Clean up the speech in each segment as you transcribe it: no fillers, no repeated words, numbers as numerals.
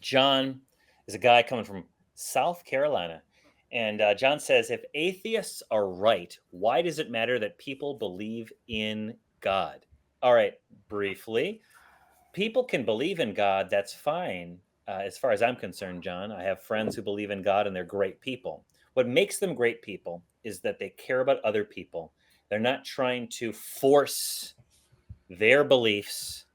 John is a guy coming from South Carolina. And John says, if atheists are right, why does it matter that people believe in God? All right, briefly, people can believe in God. That's fine. As far as I'm concerned, John, I have friends who believe in God and they're great people. What makes them great people is that they care about other people. They're not trying to force their beliefs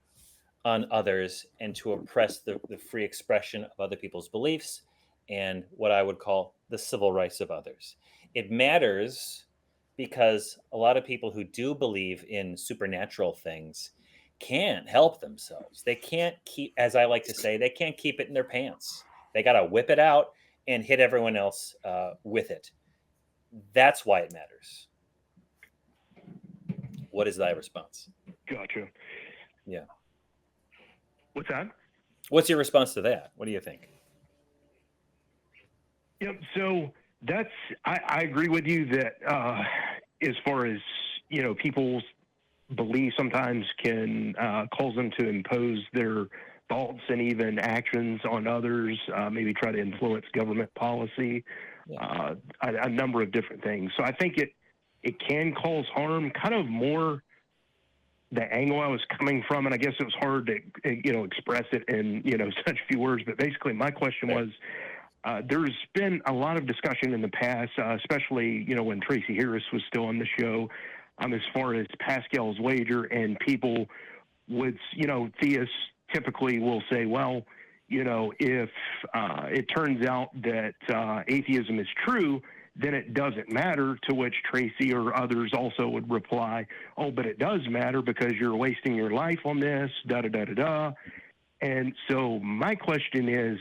on others and to oppress the free expression of other people's beliefs and what I would call the civil rights of others. It matters because a lot of people who do believe in supernatural things can't help themselves. They can't keep, as I like to say, they can't keep it in their pants. They got to whip it out and hit everyone else with it. That's why it matters. What is thy response? Gotcha. Yeah. What's that? What's your response to that? What do you think? Yep. So I agree with you that as far as, people's beliefs sometimes can cause them to impose their thoughts and even actions on others, maybe try to influence government policy, a number of different things. So I think it can cause harm, kind of more the angle I was coming from, and I guess it was hard to, express it in, such few words. But basically, my question was, there's been a lot of discussion in the past, especially, when Tracy Harris was still on the show, as far as Pascal's wager, and people would, theists typically will say, well, if it turns out that atheism is true, then it doesn't matter, to which Tracy or others also would reply, oh, but it does matter because you're wasting your life on this, da-da-da-da-da. And so my question is,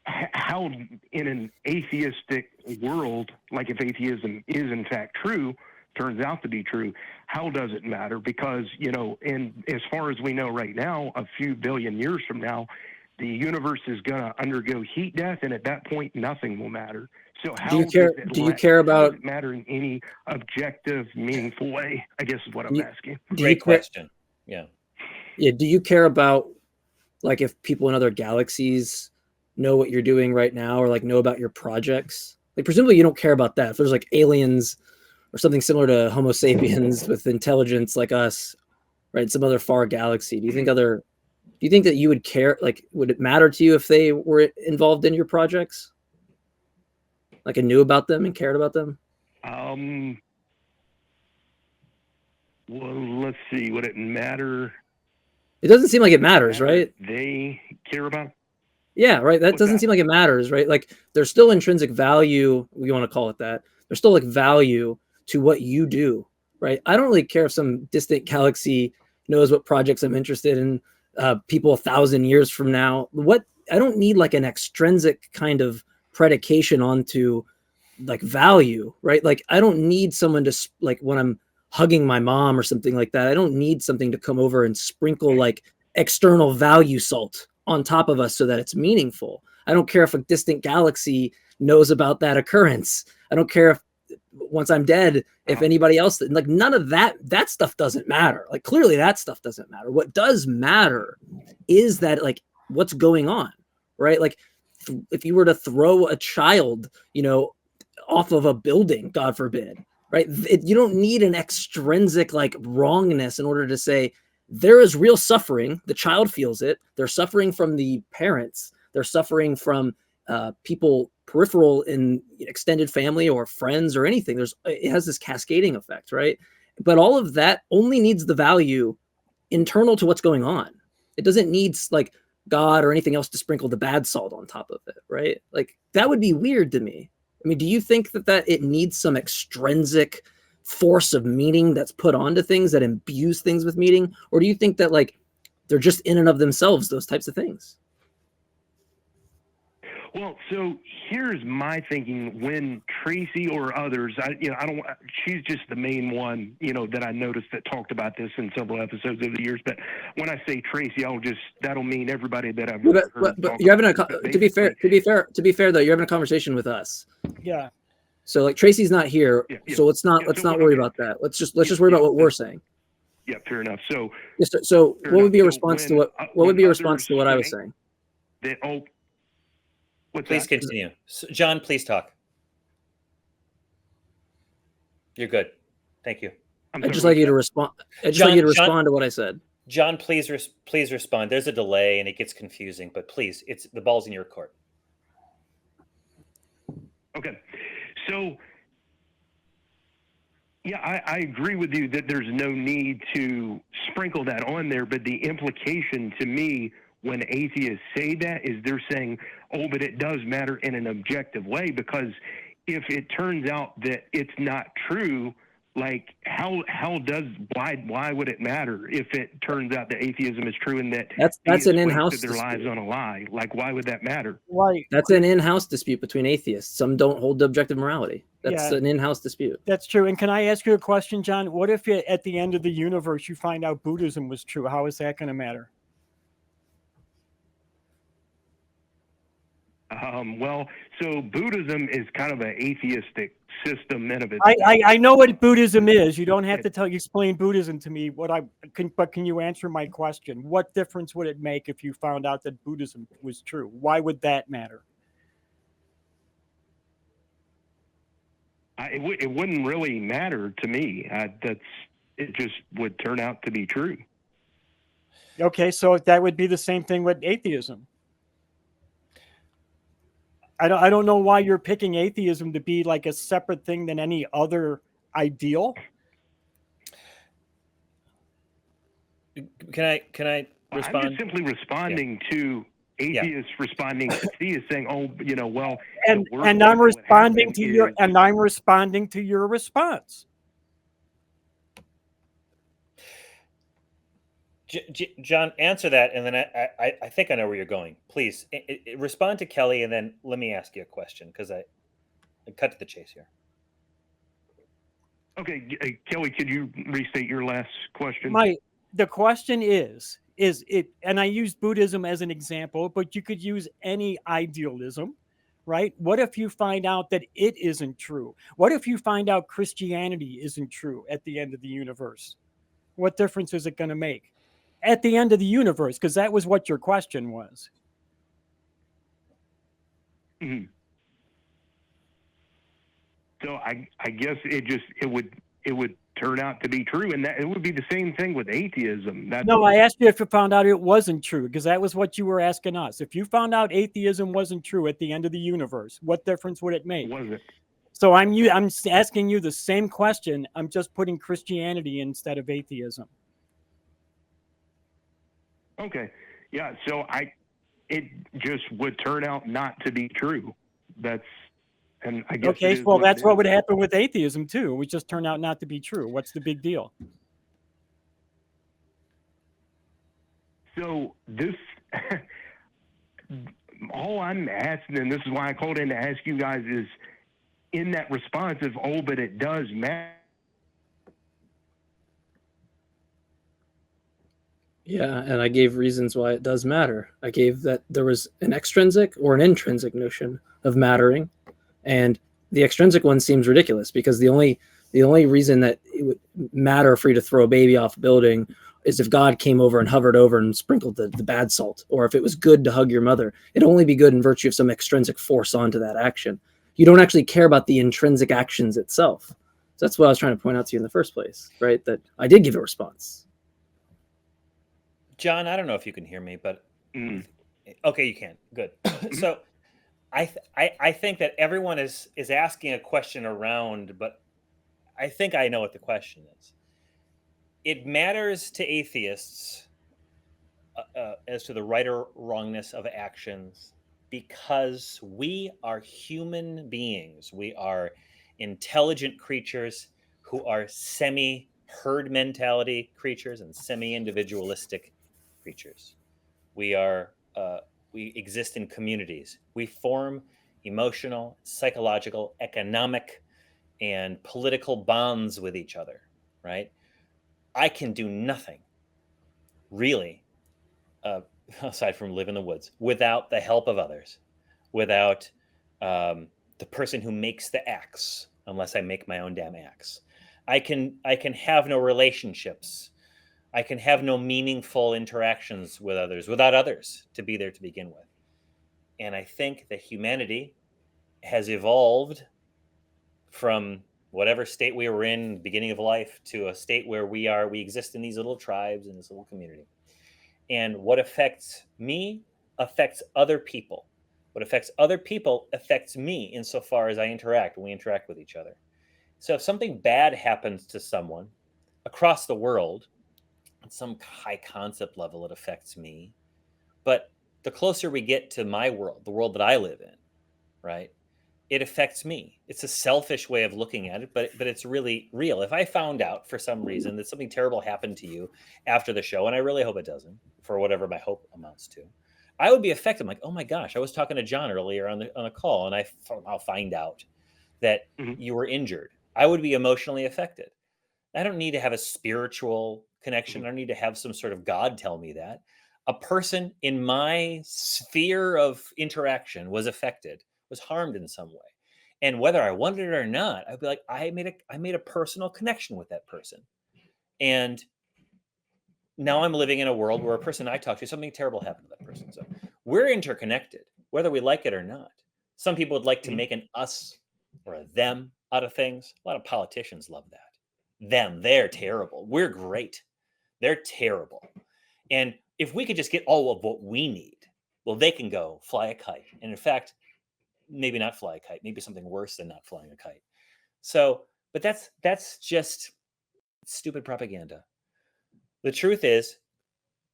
how in an atheistic world, like if atheism is in fact true, turns out to be true, how does it matter? Because, and as far as we know right now, a few billion years from now, the universe is going to undergo heat death, and at that point, nothing will matter. So how do you care about, does it matter in any objective, meaningful way? I guess is what I'm asking. Great question. Yeah. Yeah. Do you care about, like, if people in other galaxies know what you're doing right now, or like know about your projects? Like, presumably you don't care about that. If there's like aliens or something similar to Homo sapiens with intelligence like us, right, some other far galaxy, do you think that you would care? Like, would it matter to you if they were involved in your projects? Like, I knew about them and cared about them? Well, let's see. Would it matter? It doesn't seem like it matters, right? They care about? Yeah, right. That doesn't seem like it matters, right? Like, there's still intrinsic value, we want to call it that. There's still like value to what you do, right? I don't really care if some distant galaxy knows what projects I'm interested in, people 1,000 years from now. I don't need like an extrinsic kind of predication onto like value, right? Like, I don't need someone to, like, when I'm hugging my mom or something like that, I don't need something to come over and sprinkle like external value salt on top of us so that it's meaningful. I don't care if a distant galaxy knows about that occurrence. I don't care if once I'm dead, if anybody else, like, none of that stuff doesn't matter. Like, clearly that stuff doesn't matter. What does matter is that, like, what's going on, right? Like, if you were to throw a child, off of a building, God forbid, right? You don't need an extrinsic like wrongness in order to say there is real suffering. The child feels it. They're suffering from the parents. They're suffering from people peripheral in extended family or friends or anything. It has this cascading effect, right? But all of that only needs the value internal to what's going on. It doesn't need like God or anything else to sprinkle the bad salt on top of it, right? Like, that would be weird to me. I mean, do you think that it needs some extrinsic force of meaning that's put onto things that imbues things with meaning? Or do you think that, like, they're just in and of themselves, those types of things? Well, so here's my thinking. When Tracy or others, she's just the main one, that I noticed that talked about this in several episodes over the years. But when I say Tracy, that'll mean everybody that I've heard. But you're having to be fair though, you're having a conversation with us. Yeah. So, like, Tracy's not here, so let's not worry about that. Let's just worry about what we're saying. Yeah, fair enough. So what would be a response to what? What would be a response to what I was saying? Please continue. John, please talk. You're good. Thank you. I'd just like you to respond. I'd just like you to respond to what I said. John, please respond. There's a delay and it gets confusing, but please, the ball's in your court. Okay. So, yeah, I agree with you that there's no need to sprinkle that on there, but the implication to me when atheists say that is they're saying, oh, but it does matter in an objective way, because if it turns out that it's not true, like why would it matter if it turns out that atheism is true and that that's an in-house their lives on a lie? Like, why would that matter? Right. That's an in-house dispute between atheists. Some don't hold to objective morality. That's an in-house dispute. That's true. And can I ask you a question, John? What if at the end of the universe you find out Buddhism was true? How is that going to matter? Well, so Buddhism is kind of an atheistic system in of itself. I know what Buddhism is. You don't have to explain Buddhism to me. But can you answer my question? What difference would it make if you found out that Buddhism was true? Why would that matter? It wouldn't really matter to me. It just would turn out to be true. Okay, so that would be the same thing with atheism. I don't know why you're picking atheism to be like a separate thing than any other ideal. Can I respond? I'm just simply responding to atheists responding to theists, saying, "Oh, well." And I'm responding to your response. John, answer that, and then I think I know where you're going. Please respond to Kelly, and then let me ask you a question, because I cut to the chase here. Okay, Kelly, could you restate your last question? The question is it, and I use Buddhism as an example, but you could use any idealism, right? What if you find out that it isn't true? What if you find out Christianity isn't true at the end of the universe? What difference is it going to make? At the end of the universe, because that was what your question was. Mm-hmm. So I guess it would turn out to be true, and that it would be the same thing with atheism. No, I asked you if you found out it wasn't true, because that was what you were asking us. If you found out atheism wasn't true at the end of the universe, what difference would it make? Was it? So I'm asking you the same question. I'm just putting Christianity instead of atheism. Okay. Yeah. So it just would turn out not to be true. And I guess. Okay. Well, that's what would happen with atheism too. It would just turn out not to be true. What's the big deal? So all I'm asking, and this is why I called in to ask you guys, is in that response of, oh, but it does matter. Yeah, and I gave reasons why it does matter. I gave that there was an extrinsic or an intrinsic notion of mattering, and the extrinsic one seems ridiculous because the only reason that it would matter for you to throw a baby off a building is if God came over and hovered over and sprinkled the bad salt, or if it was good to hug your mother. It'd only be good in virtue of some extrinsic force onto that action. You don't actually care about the intrinsic actions itself. So that's what I was trying to point out to you in the first place, right? That I did give a response. John, I don't know if you can hear me, but okay, you can. Good. So I think that everyone is asking a question around, but I think I know what the question is. It matters to atheists as to the right or wrongness of actions because we are human beings. We are intelligent creatures who are semi-herd mentality creatures and semi-individualistic creatures. We exist in communities. We form emotional, psychological, economic, and political bonds with each other, right? I can do nothing, really, aside from live in the woods, without the help of others, without the person who makes the axe, unless I make my own damn axe. I can have no relationships. I can have no meaningful interactions with others without others to be there to begin with. And I think that humanity has evolved from whatever state we were in the beginning of life to a state where we exist in these little tribes in this little community. And what affects me affects other people. What affects other people affects me insofar as we interact with each other. So if something bad happens to someone across the world, at some high concept level, it affects me. But the closer we get to my world, the world that I live in, right, it affects me. It's a selfish way of looking at it, but it's really real. If I found out for some reason that something terrible happened to you after the show, and I really hope it doesn't, for whatever my hope amounts to, I would be affected. I'm like, oh my gosh, I was talking to John earlier on a call, and I'll find out that you were injured. I would be emotionally affected. I don't need to have a spiritual connection. I don't need to have some sort of God tell me that. A person in my sphere of interaction was affected, was harmed in some way. And whether I wanted it or not, I'd be like, I made a personal connection with that person. And now I'm living in a world where a person I talk to, something terrible happened to that person. So we're interconnected, whether we like it or not. Some people would like to make an us or a them out of things. A lot of politicians love that. Them, they're terrible. We're great. They're terrible. And if we could just get all of what we need, well, they can go fly a kite. And in fact, maybe not fly a kite, maybe something worse than not flying a kite. So, but that's just stupid propaganda. The truth is,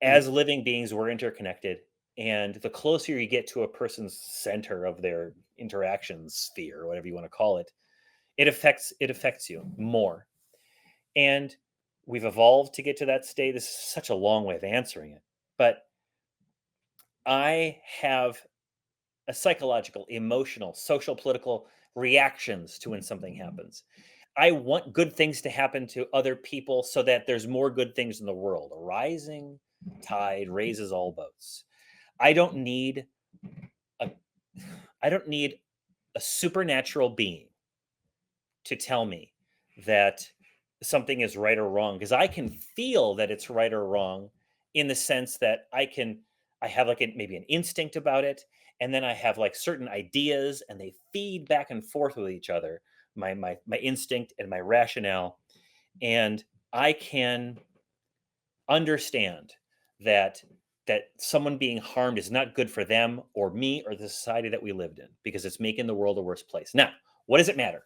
as living beings, we're interconnected. And the closer you get to a person's center of their interaction sphere, or whatever you want to call it, it affects you more. And we've evolved to get to that state. This is such a long way of answering it. But I have a psychological, emotional, social, political reactions to when something happens. I want good things to happen to other people so that there's more good things in the world. A rising tide raises all boats. I don't need a supernatural being to tell me that something is right or wrong, because I can feel that it's right or wrong in the sense that I have like maybe an instinct about it, and then I have like certain ideas, and they feed back and forth with each other, my instinct and my rationale, and I can understand that someone being harmed is not good for them or me or the society that we lived in, because it's making the world a worse place. Now, what does it matter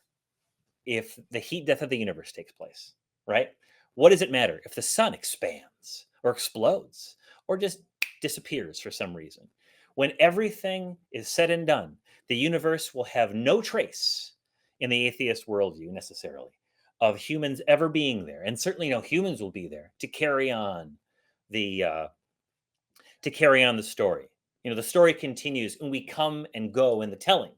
if the heat death of the universe takes place, right? What does it matter if the sun expands or explodes or just disappears for some reason? When everything is said and done, the universe will have no trace in the atheist worldview necessarily of humans ever being there, and certainly no humans will be there to carry on the story. The story continues, and we come and go in the telling.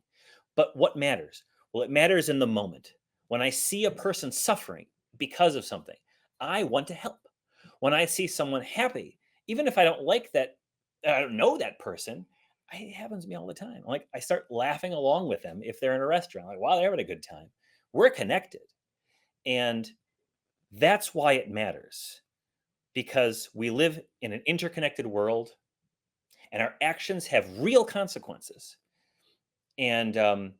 But what matters? Well, it matters in the moment. When I see a person suffering because of something, I want to help. When I see someone happy, even if I don't like that, I don't know that person, it happens to me all the time. Like, I start laughing along with them if they're in a restaurant. Like, wow, they're having a good time. We're connected. And that's why it matters, because we live in an interconnected world, and our actions have real consequences. And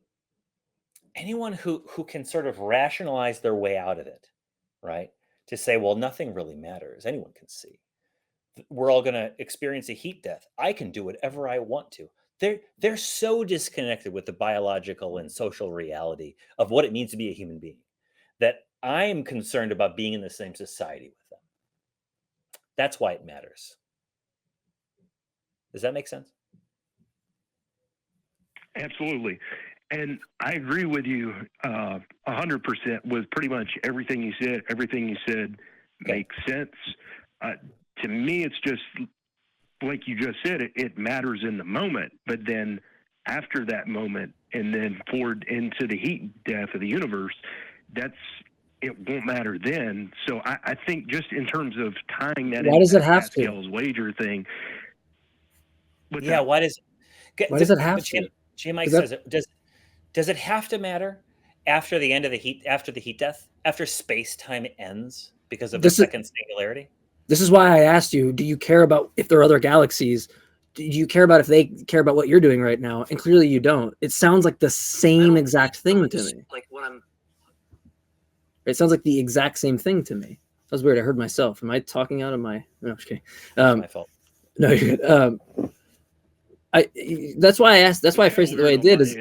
anyone who can sort of rationalize their way out of it, right? To say, well, nothing really matters. Anyone can see. We're all going to experience a heat death. I can do whatever I want to. They're so disconnected with the biological and social reality of what it means to be a human being that I'm concerned about being in the same society with them. That's why it matters. Does that make sense? Absolutely. And I agree with you 100% with pretty much everything you said. Everything you said makes sense. To me, it's just like you just said, it matters in the moment. But then after that moment, and then forward into the heat death of the universe, it won't matter then. So I think just in terms of tying that Why does it have Pascal's wager thing. Yeah, why does it have to? J-Mike says, does it have to matter after the end of the heat death, after space-time ends because of the second singularity? This is why I asked you, do you care about if there are other galaxies do you care about if they care about what you're doing right now? And clearly you don't. It sounds like the same exact thing to me. Like what I'm. It sounds like the exact same thing to me. That was weird. I heard myself. Am I talking out of my? No, just kidding. My fault. No, you're good. That's why I asked. That's why I phrased it the way I did. Is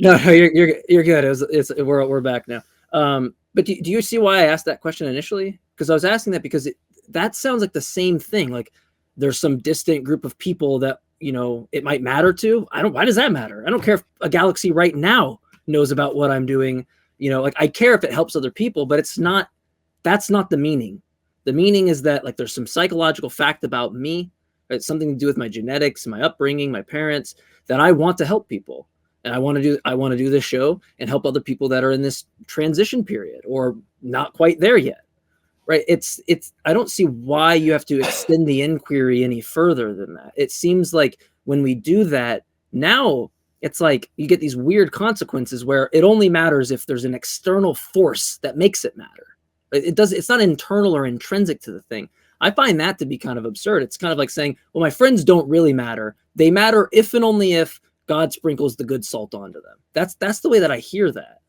no, you're good. We're back now. But do you see why I asked that question initially? Because I was asking that because that sounds like the same thing. Like there's some distant group of people that it might matter to. Why does that matter? I don't care if a galaxy right now knows about what I'm doing. Like I care if it helps other people, but it's not. That's not the meaning. The meaning is that like there's some psychological fact about me. It's something to do with my genetics, my upbringing, my parents, that I want to help people. And I want to do this show and help other people that are in this transition period or not quite there yet. Right? I don't see why you have to extend the inquiry any further than that. It seems like when we do that, now it's like you get these weird consequences where it only matters if there's an external force that makes it matter. It's not internal or intrinsic to the thing. I find that to be kind of absurd. It's kind of like saying, well, my friends don't really matter. They matter if and only if God sprinkles the good salt onto them. That's the way that I hear that.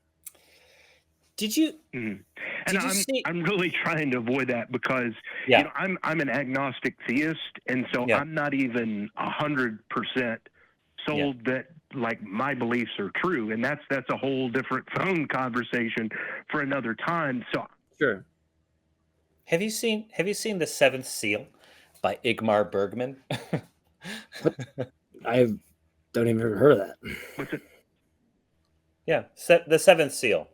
Did you? Mm-hmm. And I'm really trying to avoid that because I'm an agnostic theist, and so I'm not even 100% sold that like my beliefs are true, and that's a whole different phone conversation for another time. So sure. Have you seen The Seventh Seal by Ingmar Bergman? I don't even ever heard of that. What's it? Yeah, The Seventh Seal.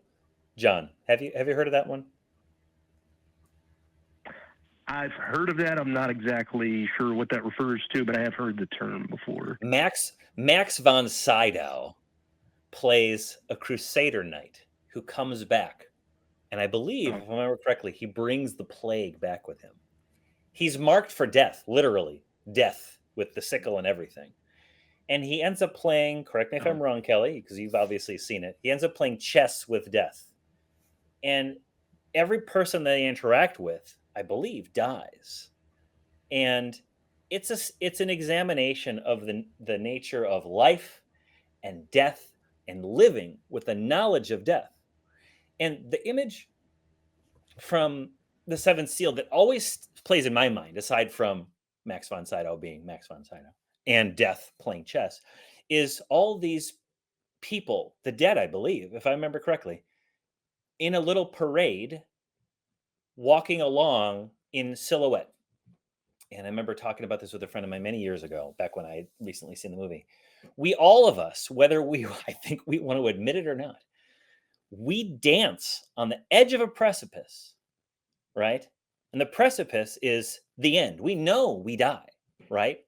John, have you heard of that one? I've heard of that. I'm not exactly sure what that refers to, but I have heard the term before. Max von Sydow plays a Crusader knight who comes back. And I believe, if I remember correctly, he brings the plague back with him. He's marked for death, literally death, with the sickle and everything. And he ends up playing, correct me if I'm wrong, Kelly, because you've obviously seen it. He ends up playing chess with death. And every person that they interact with, I believe, dies. And it's an examination of the nature of life and death and living with the knowledge of death. And the image from The Seventh Seal that always plays in my mind, aside from Max von Sydow being Max von Sydow and death playing chess, is all these people, the dead, I believe, if I remember correctly, in a little parade walking along in silhouette. And I remember talking about this with a friend of mine many years ago, back when I had recently seen the movie. All of us, whether I think we want to admit it or not, we dance on the edge of a precipice, right? And the precipice is the end. We know we die, right?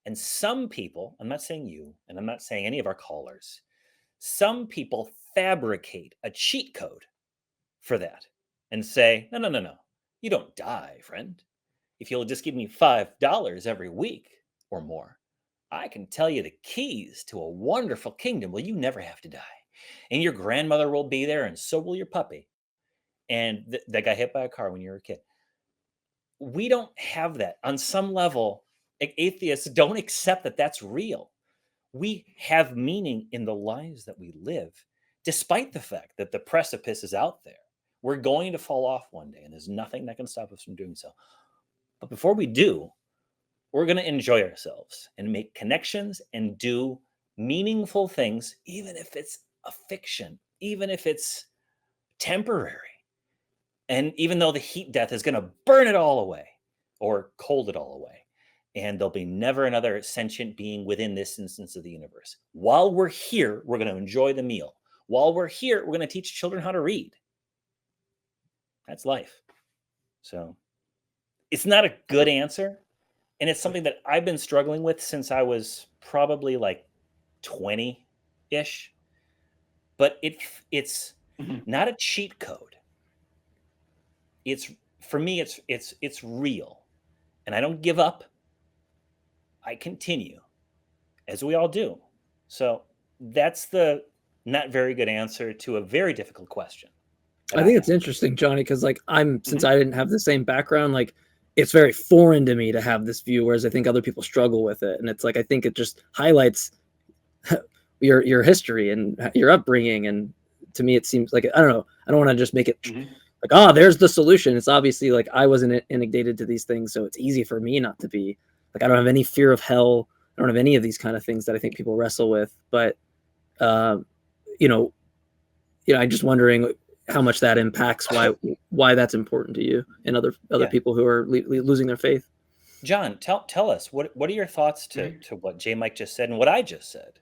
And some people, I'm not saying you, and I'm not saying any of our callers, some people fabricate a cheat code for that and say, no, you don't die, friend. If you'll just give me $5 every week or more, I can tell you the keys to a wonderful kingdom where you never have to die. And your grandmother will be there, and so will your puppy. And that got hit by a car when you were a kid. We don't have that. On some level, atheists don't accept that that's real. We have meaning in the lives that we live, despite the fact that the precipice is out there. We're going to fall off one day, and there's nothing that can stop us from doing so. But before we do, we're going to enjoy ourselves and make connections and do meaningful things, even if it's a fiction, even if it's temporary. And even though the heat death is going to burn it all away or cold it all away, and there'll be never another sentient being within this instance of the universe. While we're here, we're going to enjoy the meal. While we're here, we're going to teach children how to read. That's life. So it's not a good answer. And it's something that I've been struggling with since I was probably like 20-ish. But it's not a cheat code. It's, for me, it's real. And I don't give up. I continue, as we all do. So that's the not very good answer to a very difficult question. I think it's interesting, Johnny, because like since I didn't have the same background, like it's very foreign to me to have this view, whereas I think other people struggle with it. And it's like, I think it just highlights your history and your upbringing. And to me, it seems like, I don't know, I don't want to just make it like, oh, there's the solution. It's obviously like I wasn't inundated to these things, so it's easy for me not to be. Like, I don't have any fear of hell. I don't have any of these kind of things that I think people wrestle with. But I'm just wondering how much that impacts why that's important to you and other people who are losing their faith. John, tell us what are your thoughts to what J. Mike just said and what I just said?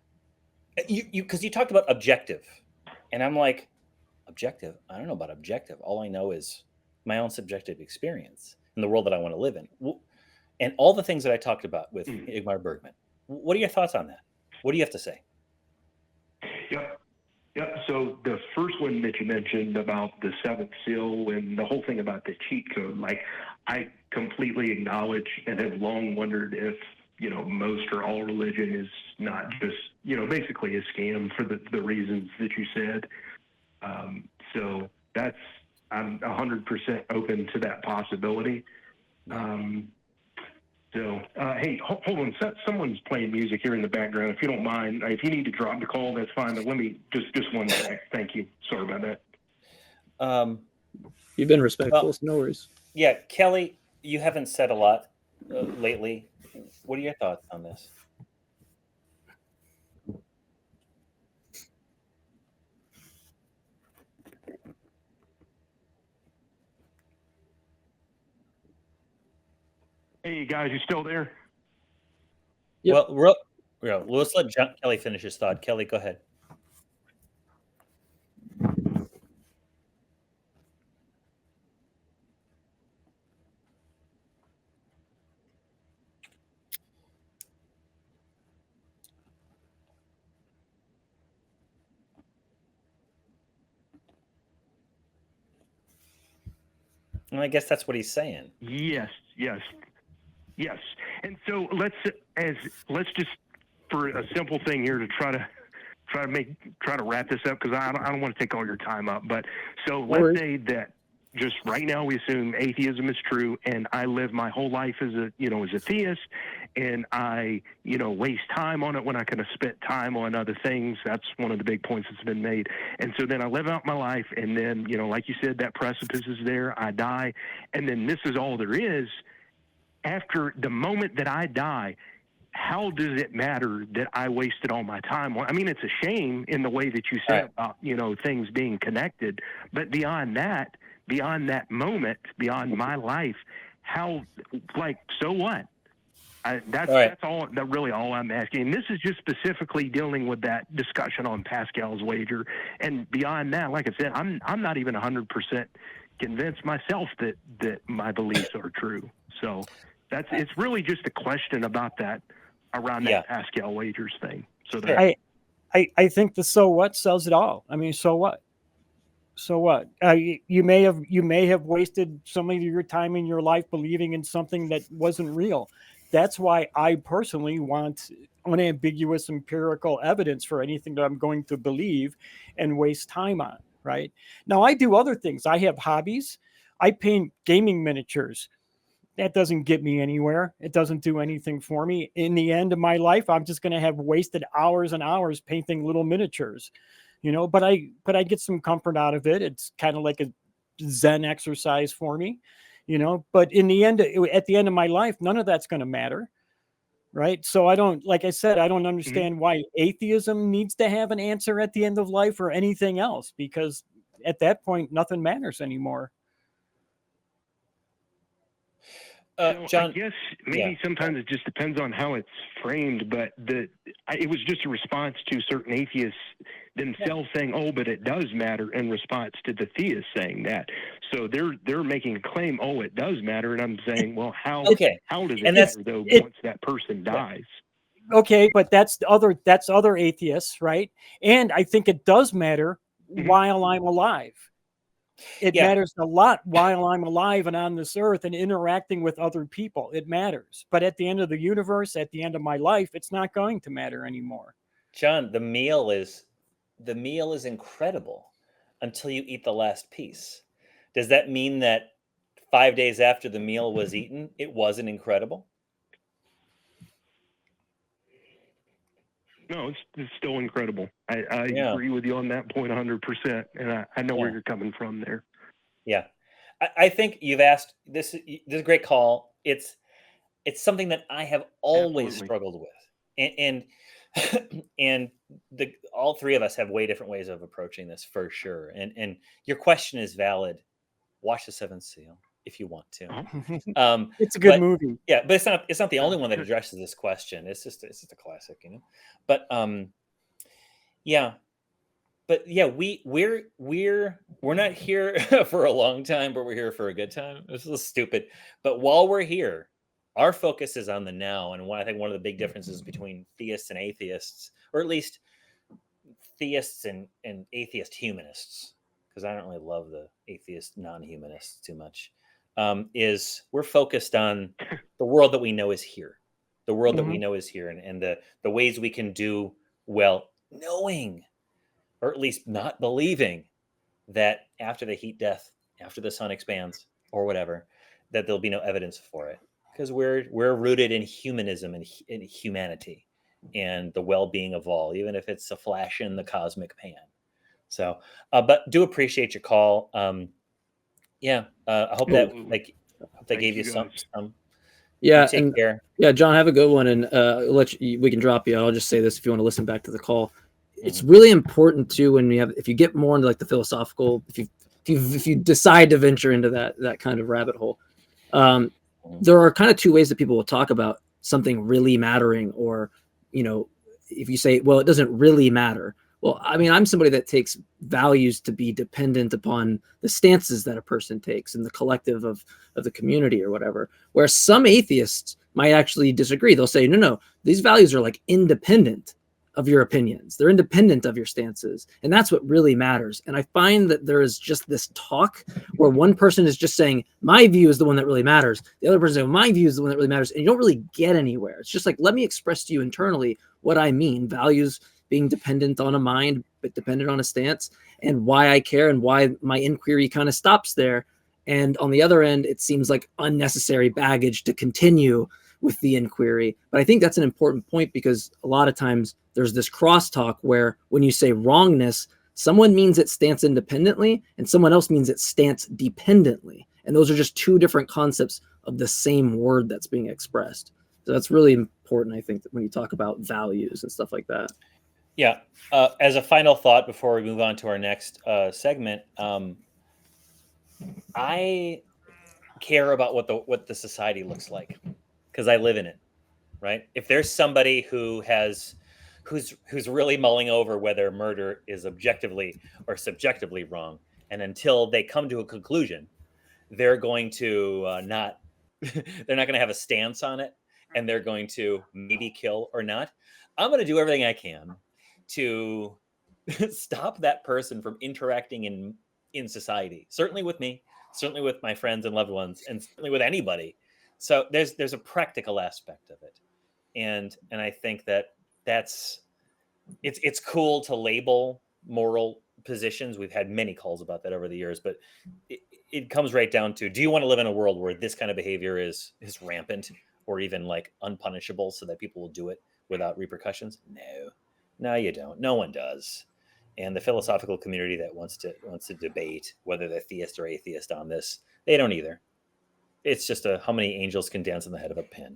Because you talked about objective, and I'm like, objective? I don't know about objective. All I know is my own subjective experience in the world that I want to live in, and all the things that I talked about with Ingmar Bergman. What are your thoughts on that? What do you have to say? Yeah. So the first one that you mentioned about the seventh seal and the whole thing about the cheat code, like, I completely acknowledge and have long wondered if, most or all religion is not just, basically a scam for the reasons that you said. So I'm 100% open to that possibility. Hey, hold on. Someone's playing music here in the background. If you don't mind, if you need to drop the call, that's fine. But let me just one sec. Thank you. Sorry about that. You've been respectful. So no worries. Yeah, Kelly, you haven't said a lot lately. What are your thoughts on this? Hey, guys, you still there? Yep. Well, let's let Kelly finish his thought. Kelly, go ahead. And I guess that's what he's saying. Yes. And so let's just, for a simple thing here, to try to wrap this up, because I don't want to take all your time up. But so let's say that just right now we assume atheism is true, and I live my whole life as a theist, and I waste time on it when I could have spent time on other things. That's one of the big points that's been made. And so then I live out my life, and then like you said, that precipice is there. I die, and then this is all there is. After the moment that I die, how does it matter that I wasted all my time on? I mean, it's a shame in the way that you said about things being connected, but beyond that moment, beyond my life, how, like, so what? That's all. That really all I'm asking. And this is just specifically dealing with that discussion on Pascal's wager. And beyond that, like I said, I'm not even 100% convinced myself that my beliefs are true. So it's really just a question about that, around that Pascal wagers thing. So I think the so what sells it all. I mean, so what? So what? You may have wasted some of your time in your life believing in something that wasn't real. That's why I personally want unambiguous empirical evidence for anything that I'm going to believe and waste time on. Right now, I do other things. I have hobbies. I paint gaming miniatures. That doesn't get me anywhere. It doesn't do anything for me. In the end of my life, I'm just going to have wasted hours and hours painting little miniatures, but I get some comfort out of it. It's kind of like a Zen exercise for me, but in the end, at the end of my life, none of that's going to matter. Right. So I don't understand why atheism needs to have an answer at the end of life or anything else, because at that point, nothing matters anymore. John, I guess maybe sometimes it just depends on how it's framed, but it was just a response to certain atheists themselves saying, "Oh, but it does matter," in response to the theists saying that. So they're making a claim, "Oh, it does matter," and I'm saying, "Well, how does it matter though once that person dies?" Okay, but that's other atheists, right? And I think it does matter while I'm alive. It matters a lot while I'm alive and on this earth and interacting with other people. It matters. But at the end of the universe, at the end of my life, it's not going to matter anymore. John, the meal is incredible until you eat the last piece. Does that mean that 5 days after the meal was eaten, it wasn't incredible? No, it's still incredible. I Yeah. agree with you on that point 100%, and I know where Yeah. you're coming from there. Yeah. I think you've asked this. This is a great call. It's something that I have always Absolutely. struggled with, and and all three of us have way different ways of approaching this for sure. And your question is valid. Watch The Seventh Seal if you want to. It's a good but movie. yeah, but it's not the only one that addresses this question. It's just a classic, you know. But yeah, but yeah, we're not here for a long time, but we're here for a good time. This is stupid. But while we're here, our focus is on the now. And I think one of the big differences between theists and atheists, or at least theists and atheist humanists, because I don't really love the atheist non-humanists too much, is we're focused on the world that we know is here. The world that we know is here, and the ways we can do well, knowing, or at least not believing, that after the heat death, after the sun expands, or whatever, that there'll be no evidence for it, because we're rooted in humanism and in humanity and the well-being of all, even if it's a flash in the cosmic pan. So, but do appreciate your call. Yeah, I hope that gave you some. Yeah, you take care. Yeah, John, have a good one, and we can drop you. I'll just say this if you want to listen back to the call. It's really important too when if you get more into like the philosophical, if you decide to venture into that kind of rabbit hole, there are kind of two ways that people will talk about something really mattering, or if you say, well, it doesn't really matter. Well, I mean, I'm somebody that takes values to be dependent upon the stances that a person takes in the collective of the community or whatever. Where some atheists might actually disagree. They'll say, no, these values are like independent of your opinions. They're independent of your stances. And that's what really matters. And I find that there is just this talk where one person is just saying, my view is the one that really matters. The other person is saying, my view is the one that really matters. And you don't really get anywhere. It's just like, let me express to you internally what I mean. Values being dependent on a mind, but dependent on a stance, and why I care and why my inquiry kind of stops there. And on the other end, it seems like unnecessary baggage to continue with the inquiry. But I think that's an important point, because a lot of times there's this crosstalk where when you say wrongness, someone means it stance independently and someone else means it stance dependently. And those are just two different concepts of the same word that's being expressed. So that's really important, I think, when you talk about values and stuff like that. Yeah. As a final thought before we move on to our next segment, I care about what the society looks like, because I live in it, right? If there's somebody who's really mulling over whether murder is objectively or subjectively wrong, and until they come to a conclusion, they're going to not they're not going to have a stance on it, and they're going to maybe kill or not. I'm going to do everything I can to stop that person from interacting in society, certainly with me, certainly with my friends and loved ones, and certainly with anybody. So there's a practical aspect of it, and I think that's it's cool to label moral positions. We've had many calls about that over the years, but it comes right down to, do you want to live in a world where this kind of behavior is rampant or even like unpunishable, so that people will do it without repercussions? No, you don't. No one does. And the philosophical community that wants to debate whether they're theist or atheist on this, they don't either. It's just how many angels can dance on the head of a pin.